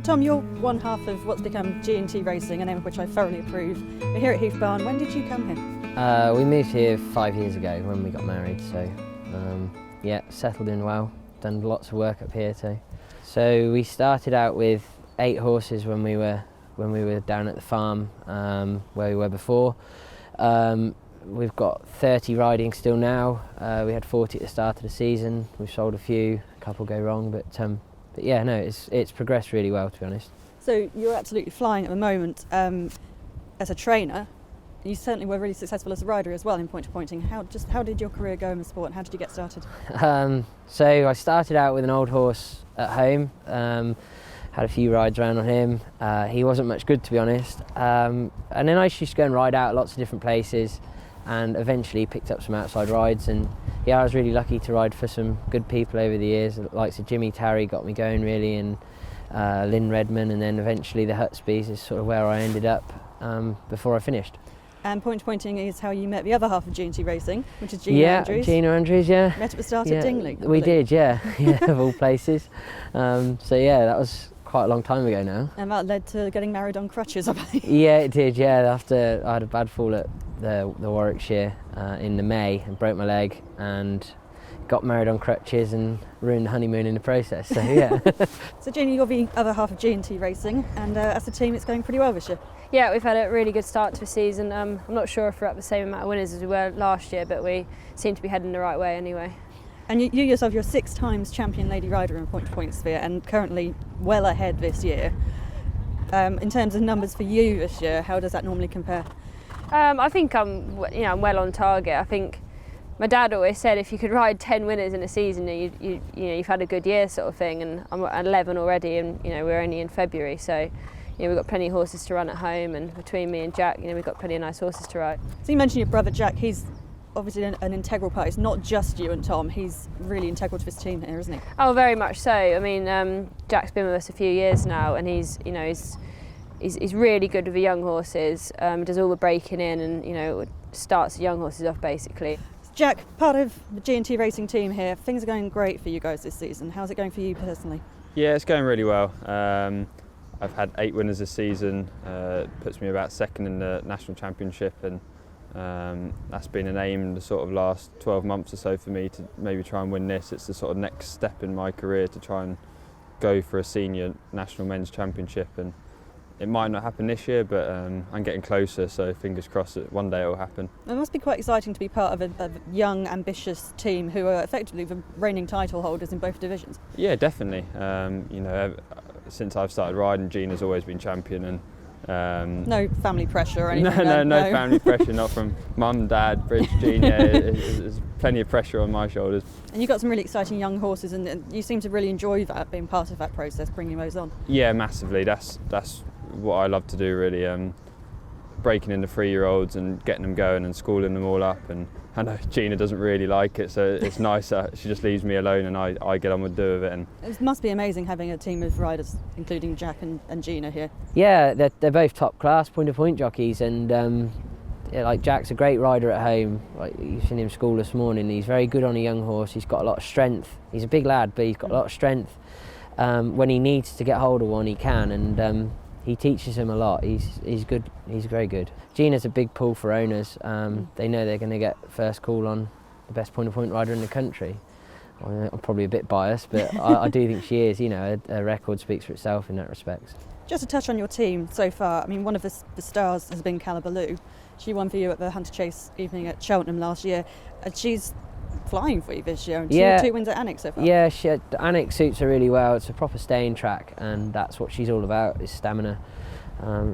Tom, you're one half of what's become G&T Racing, a name of which I thoroughly approve. We're here at Heath Barn. When did you come here? We moved here 5 years ago when we got married, so yeah, settled in well, done lots of work up here too. So we started out with 8 horses when we were down at the farm where we were before. We've got 30 riding still now. We had 40 at the start of the season. We've sold a few, a couple go wrong, but yeah, no, it's progressed really well, to be honest. So you're absolutely flying at the moment as a trainer. You certainly were really successful as a rider as well in point-to-pointing. How did your career go in the sport and how did you get started? So I started out with an old horse at home. Had a few rides around on him. He wasn't much good, to be honest. And then I used to go and ride out at lots of different places and eventually picked up some outside rides. And yeah, I was really lucky to ride for some good people over the years. The likes of Jimmy Tarry got me going really, and Lynn Redman, and then eventually the Hutsbys is sort of where I ended up before I finished. And point-to-pointing is how you met the other half of G&T Racing, which is Gina Andrews. Yeah, Gina Andrews, yeah. Met at the start at Dingley. We did, yeah, of all places. So yeah, that was quite a long time ago now. And that led to getting married on crutches, I believe. Yeah, it did, yeah. After I had a bad fall at the Warwickshire in the May and broke my leg and got married on crutches and ruined the honeymoon in the process, so yeah. So Gina, you're the other half of G&T Racing, and as a team it's going pretty well this year. Yeah, we've had a really good start to the season. I'm not sure if we're at the same amount of winners as we were last year, but we seem to be heading the right way anyway. And you yourself, you're 6 times champion lady rider in point-to-point sphere and currently well ahead this year. In terms of numbers for you this year, how does that normally compare? I think I'm well on target. I think my dad always said if you could ride 10 winners in a season, you've had a good year, sort of thing. And I'm at 11 already, and we're only in February, so we've got plenty of horses to run at home. And between me and Jack, we've got plenty of nice horses to ride. So you mentioned your brother Jack. He's obviously an integral part. It's not just you and Tom. He's really integral to this team here, isn't he? Oh, very much so. I mean, Jack's been with us a few years now, and he's really good with the young horses. Does all the breaking in, and starts the young horses off basically. Jack, part of the G&T Racing team here. Things are going great for you guys this season. How's it going for you personally? Yeah, it's going really well. I've had 8 winners this season. Puts me about 2nd in the national championship, and that's been an aim the sort of last 12 months or so for me to maybe try and win this. It's the sort of next step in my career to try and go for a senior national men's championship, and it might not happen this year, but I'm getting closer, so fingers crossed that one day it will happen. It must be quite exciting to be part of a young, ambitious team who are effectively the reigning title holders in both divisions. Yeah, definitely. Since I've started riding, Gina's always been champion, and no family pressure or anything? No family pressure, not from mum, dad, Bridge, Gina. There's plenty of pressure on my shoulders. And you've got some really exciting young horses, and you seem to really enjoy that, being part of that process, bringing those on. Yeah, massively. That's what I love to do, really. Breaking in the 3-year-olds and getting them going and schooling them all up. And I know Gina doesn't really like it, so it's nice that she just leaves me alone and I get on with do with it. And it must be amazing having a team of riders, including Jack and Gina here. Yeah, they're both top class point-to-point jockeys, and like Jack's a great rider at home. Like you've seen him school this morning. He's very good on a young horse. He's got a lot of strength. He's a big lad, but he's got a lot of strength. When he needs to get hold of one, he can, and he teaches him a lot. He's good. He's very good. Gina's a big pull for owners. They know they're going to get first call on the best point-to-point rider in the country. I'm probably a bit biased, but I do think she is. Her record speaks for itself in that respect. Just to touch on your team so far, I mean, one of the stars has been Kalabaloo. She won for you at the Hunter Chase evening at Cheltenham last year, and she's flying for you this year. Two wins at Annex so far. Yeah, Annex suits her really well. It's a proper staying track, and that's what she's all about, is stamina.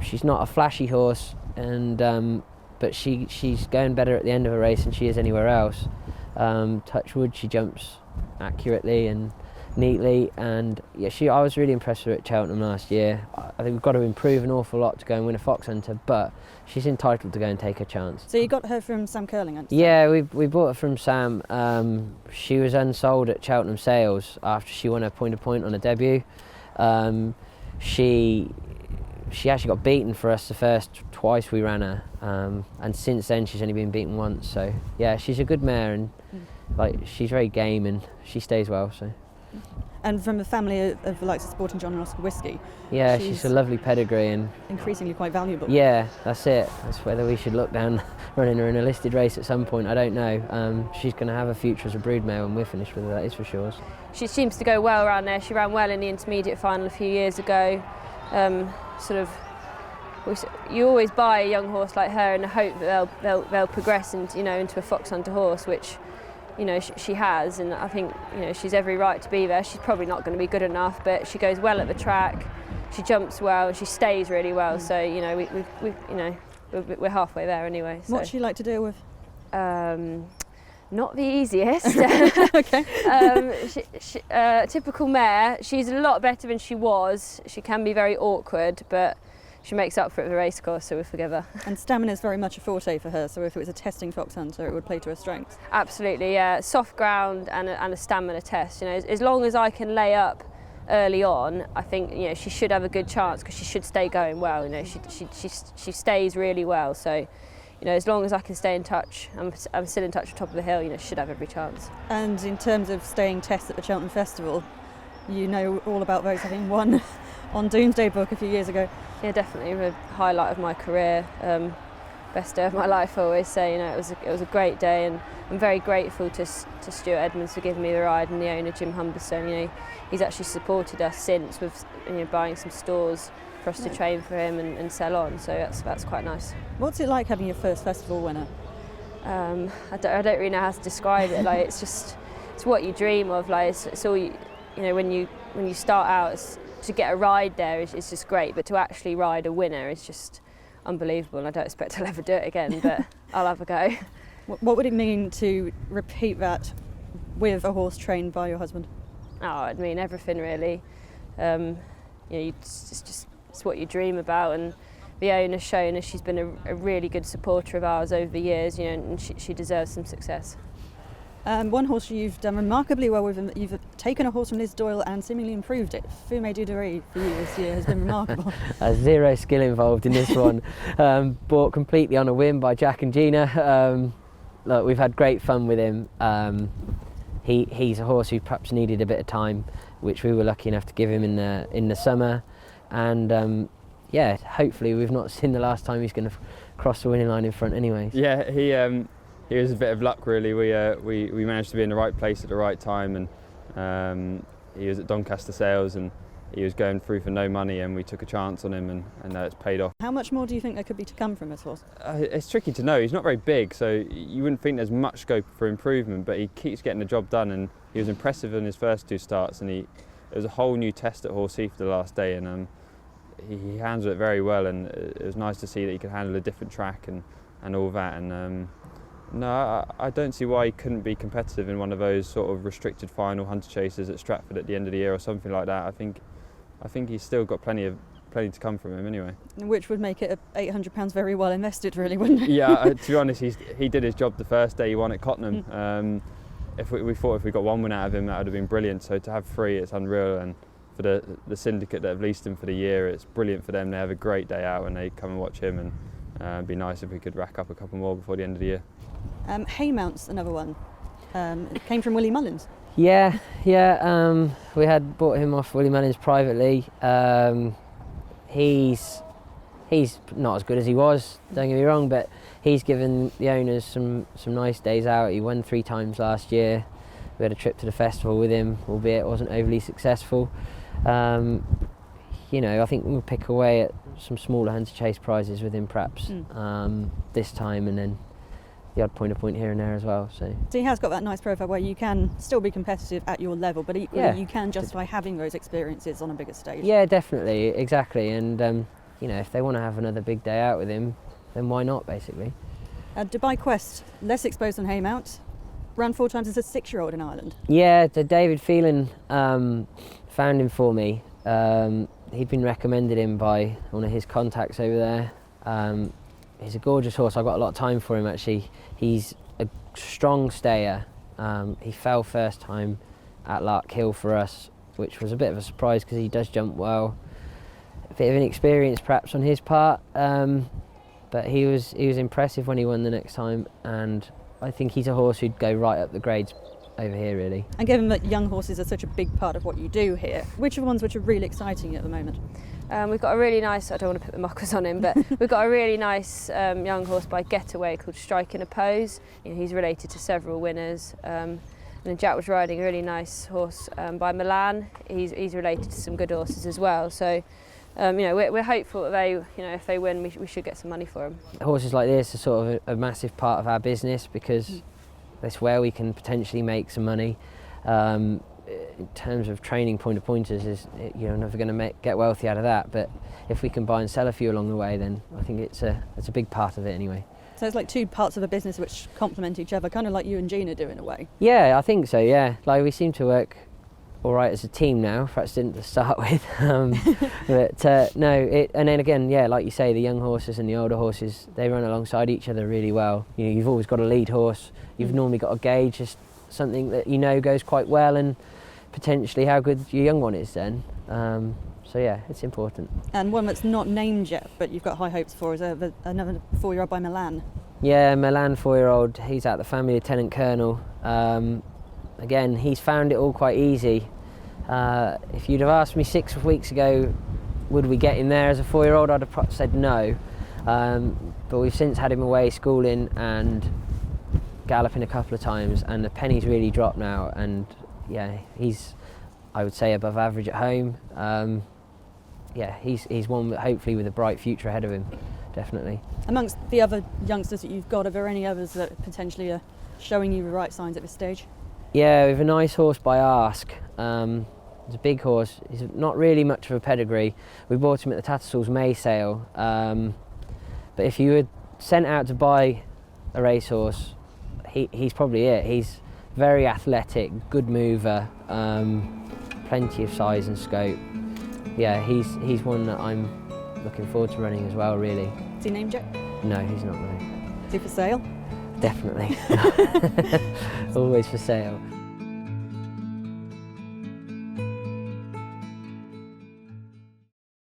She's not a flashy horse, and but she's going better at the end of a race than she is anywhere else. Touch wood, she jumps accurately and neatly, and yeah, I was really impressed with her at Cheltenham last year. I think we've got to improve an awful lot to go and win a Foxhunter, but she's entitled to go and take a chance. So you got her from Sam Curling, I understand? Yeah, we bought her from Sam. She was unsold at Cheltenham Sales after she won her point-to-point on her debut. She actually got beaten for us the first twice we ran her, and since then she's only been beaten once. So yeah, she's a good mare, and like she's very game and she stays well. So And from a family of the likes of Sporting John and Oscar Whiskey. Yeah, she's a lovely pedigree and increasingly quite valuable. Yeah, that's it. That's whether we should look down running her in a listed race at some point, I don't know. She's going to have a future as a broodmare when we're finished with her, that is for sure. She seems to go well around there. She ran well in the intermediate final a few years ago. You always buy a young horse like her in the hope that they'll progress into a Foxhunter horse, which she has, and I think she's every right to be there. She's probably not going to be good enough, but she goes well at the track. She jumps well and she stays really well. So we're halfway there anyway. So. What's she like to deal with? Not the easiest. Okay. Typical mare. She's a lot better than she was. She can be very awkward, but she makes up for it with a race course, so we forgive her. And stamina is very much a forte for her, so if it was a testing Foxhunter, it would play to her strengths. Absolutely, yeah. Soft ground and a stamina test. As long as I can lay up early on, I think she should have a good chance because she should stay going well. She stays really well, so as long as I can stay in touch, I'm still in touch with top of the hill. She should have every chance. And in terms of staying tests at the Cheltenham Festival, all about those, having won on Doomsday Book a few years ago. Yeah, definitely the highlight of my career, best day of my life. I always say, it was a great day, and I'm very grateful to Stuart Edmonds for giving me the ride, and the owner Jim Humberstone. He's actually supported us since with buying some stores for us to train for him and sell on. So that's quite nice. What's it like having your first festival winner? I don't really know how to describe it. It's what you dream of. It's all when you start out. To get a ride there is just great, but to actually ride a winner is just unbelievable, and I don't expect I'll ever do it again, but I'll have a go. What would it mean to repeat that with a horse trained by your husband? Oh, I mean everything really. It's what you dream about, and the owner's shown us she's been a really good supporter of ours over the years, and she deserves some success. One horse you've done remarkably well with, you've taken a horse from Liz Doyle and seemingly improved it. Fume du Dury for you this year has been remarkable. Zero skill involved in this one. Bought completely on a whim by Jack and Gina. Look, we've had great fun with him. He's a horse who perhaps needed a bit of time, which we were lucky enough to give him in the summer. And hopefully we've not seen the last time he's going to cross the winning line in front anyway. Yeah, he was a bit of luck really. We managed to be in the right place at the right time, and he was at Doncaster Sales and he was going through for no money, and we took a chance on him, and it's paid off. How much more do you think there could be to come from this horse? It's tricky to know. He's not very big, so you wouldn't think there's much scope for improvement, but he keeps getting the job done, and he was impressive in his first two starts, and it was a whole new test at Horseheath the last day, and he handled it very well, and it was nice to see that he could handle a different track and all that. And no, I don't see why he couldn't be competitive in one of those sort of restricted final hunter chases at Stratford at the end of the year or something like that. I think he's still got plenty to come from him anyway. Which would make it £800 very well invested, really, wouldn't it? Yeah, to be honest, he did his job the first day he won at Cottenham. If we thought if we got one win out of him, that would have been brilliant. So to have three, it's unreal. And for the syndicate that have leased him for the year, it's brilliant for them. They have a great day out and they come and watch him, and it'd be nice if we could rack up a couple more before the end of the year. Haymount's another one. It came from Willie Mullins. Yeah. We had bought him off Willie Mullins privately. He's not as good as he was, don't get me wrong, but he's given the owners some nice days out. He won 3 times last year. We had a trip to the festival with him, albeit it wasn't overly successful. I think we'll pick away at some smaller hunter chase prizes with him perhaps this time, and then the odd point here and there as well. So he has got that nice profile where you can still be competitive at your level, but equally you can justify having those experiences on a bigger stage. Yeah, definitely, exactly. And if they want to have another big day out with him, then why not, basically. Dubai Quest, less exposed than Haymount, ran 4 times as a 6-year-old in Ireland. Yeah, David Phelan found him for me. He'd been recommended him by one of his contacts over there. He's a gorgeous horse. I've got a lot of time for him, actually. He's a strong stayer. He fell first time at Lark Hill for us, which was a bit of a surprise because he does jump well. A bit of inexperience perhaps on his part, but he was impressive when he won the next time, and I think he's a horse who'd go right up the grades over here really. And given that young horses are such a big part of what you do here, which are the ones which are really exciting at the moment? We've got a really nice, I don't want to put the muckers on him, but we've got a really nice young horse by Getaway called Strike in a Pose. He's related to several winners. And then Jack was riding a really nice horse by Milan. He's related to some good horses as well. So, we're hopeful that they, if they win, we should get some money for them. Horses like this are sort of a massive part of our business because that's where we can potentially make some money. In terms of training pointers, you're never going to get wealthy out of that. But if we can buy and sell a few along the way, then I think it's a big part of it anyway. So it's like two parts of a business which complement each other, kind of like you and Gina do in a way. Yeah, I think so. Yeah, like we seem to work all right as a team now. Perhaps didn't to start with, but no. And then again, yeah, like you say, the young horses and the older horses, they run alongside each other really well. You've always got a lead horse. You've normally got a gauge, just something that goes quite well, and potentially how good your young one is then. So yeah, it's important. And one that's not named yet, but you've got high hopes for, is another 4-year-old by Milan. Yeah, Milan 4-year-old. He's out the family Lieutenant Colonel. Again, he's found it all quite easy. If you'd have asked me 6 weeks ago, would we get him there as a 4-year-old, I'd have said no. But we've since had him away schooling and galloping a couple of times, and the penny's really dropped now. And yeah, he's, I would say, above average at home. Yeah, he's one hopefully with a bright future ahead of him, definitely. Amongst the other youngsters that you've got, are there any others that potentially are showing you the right signs at this stage? Yeah, we have a nice horse by Ask. It's a big horse. He's not really much of a pedigree. We bought him at the Tattersalls May sale. But if you were sent out to buy a racehorse, he's probably it. He's very athletic, good mover, plenty of size and scope. Yeah, he's one that I'm looking forward to running as well, really. Is he named yet? No, he's not, no. Is he for sale? Definitely. Always for sale.